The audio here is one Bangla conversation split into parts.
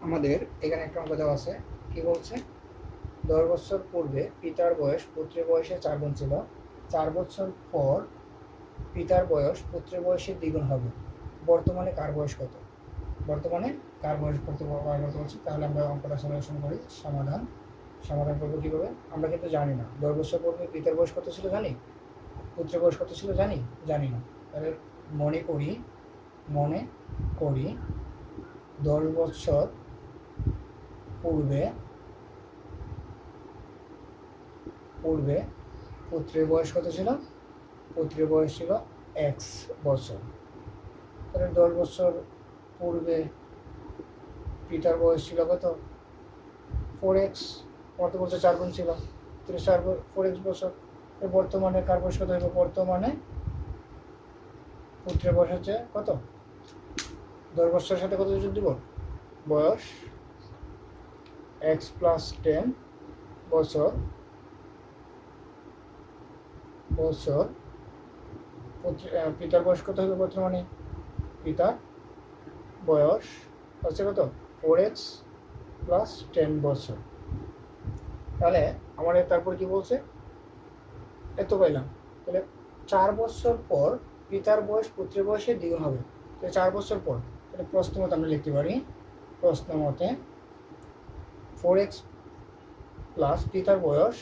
আমাদের এখানে একটা অঙ্ক দেওয়া আছে। কি বলছে? 10 বছর পূর্বে পিতার বয়স পুত্রের বয়সে 4 গুণ ছিল। 4 বছর পর পিতার বয়স পুত্রের বয়সের দ্বিগুণ হবে। বর্তমানে কার বয়স কত? বর্তমানে কার বয়স কত বার করতে বলছি। তাহলে আমরা অঙ্কটা সমাধান করি। সমাধান করবো কীভাবে? আমরা কিন্তু জানি না 10 বছর পূর্বে পিতার বয়স কত ছিল জানি, পুত্রের বয়স কত ছিল জানি জানি না। তাহলে মনে করি 10 বছর পূর্বে পুত্রের বয়স কত ছিল? পুত্রের বয়স ছিল এক্স বছর। তাহলে 10 বছর পূর্বে পিতার বয়স ছিল কত? 4x। কত বছর 4 গুণ ছিল, 4x বছর। বর্তমানে কার বয়স কত হবে? বর্তমানে পুত্রের বয়স হচ্ছে কত? 10 বছরের সাথে কত যোগ দিব? বয়স x+10 বছর পিতার বয়স কত হবে? বর্তমানে পিতার বয়স হচ্ছে কত? 4x+10 বছর। তাহলে আমাদের তারপর কি বলছে? এত পাইলাম। তাহলে 4 বছর পর পিতার বয়স পুত্রের বয়সের দ্বিগুণ হবে। তাহলে 4 বছর পর, তাহলে প্রশ্ন মতে আমরা লিখতে পারি, প্রশ্ন মতে 4x প্লাস পিতার বয়স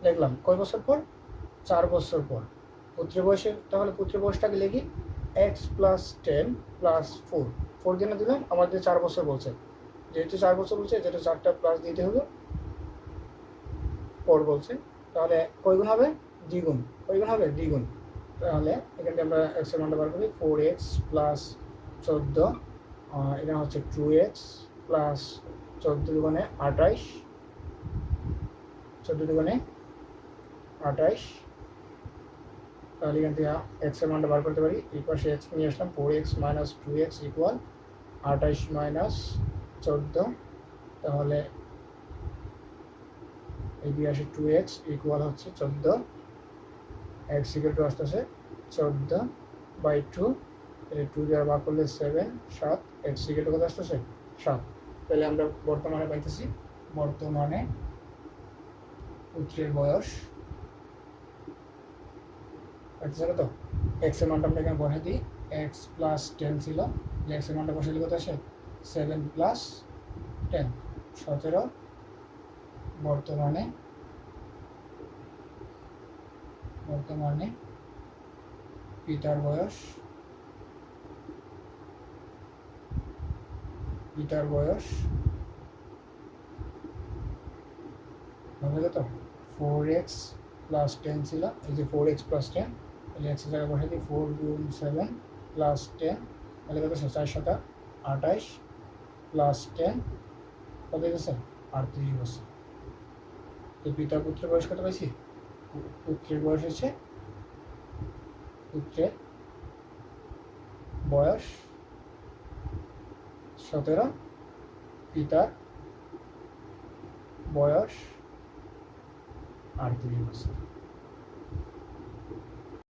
লিখলাম কয় বছর পর? 4 বছর পর। পুত্রের বয়সের, তাহলে পুত্রের বয়সটাকে লিখি x+10 + 4 কেন দিলাম? আমাদের 4 বছর বলছে, যেহেতু 4 বছর বলছে, যেটা 4টা প্লাস দিতে হবে, পর বলছে। তাহলে কয় গুণ হবে? দ্বিগুণ। কয় গুণ হবে? দ্বিগুণ। তাহলে এখানে আমরা x এর মানটা বার করি। 4x + 14, এটা হচ্ছে 2x প্লাস 14 দুগুণে 28, 14 দুগুণে 28। তাহলে এখান থেকে x এর মানটা বার করতে পারি। এই পাশে x নিয়ে আসলাম, 4x - 2x = 28 - 14। তাহলে এই দিয়ে আসে 2x = হচ্ছে 14। x = আসতেছে 14/2। তাহলে 2 দিয়ে ভাগ করলে 7, 7। x = কত আসতেছে? 7। তাহলে আমরা বর্তমানে পাইতেছি, বর্তমানে পুত্রের বয়স পাইতেছে কত? x এর মানটা আমরা এখানে বসাই দিই। x+10 ছিল, x এর মানটা বসাইলে কত আসে? 7 + 10, 17। বর্তমানে পিতার বয়স হবে কত? 4x+10 ছিল, এই যে 4x+10, তাহলে x এর জায়গায় বসাই দিই 4 × 7 + 10। তাহলে কত? 4 × 7 = 28 + 10 কত হয়েছে? 38 বছর। তো পিতা পুত্রের বয়স কত পাইছি? পুত্রের বয়স হচ্ছে, পুত্রের বয়স 17, পিতার বয়স 38 বছর।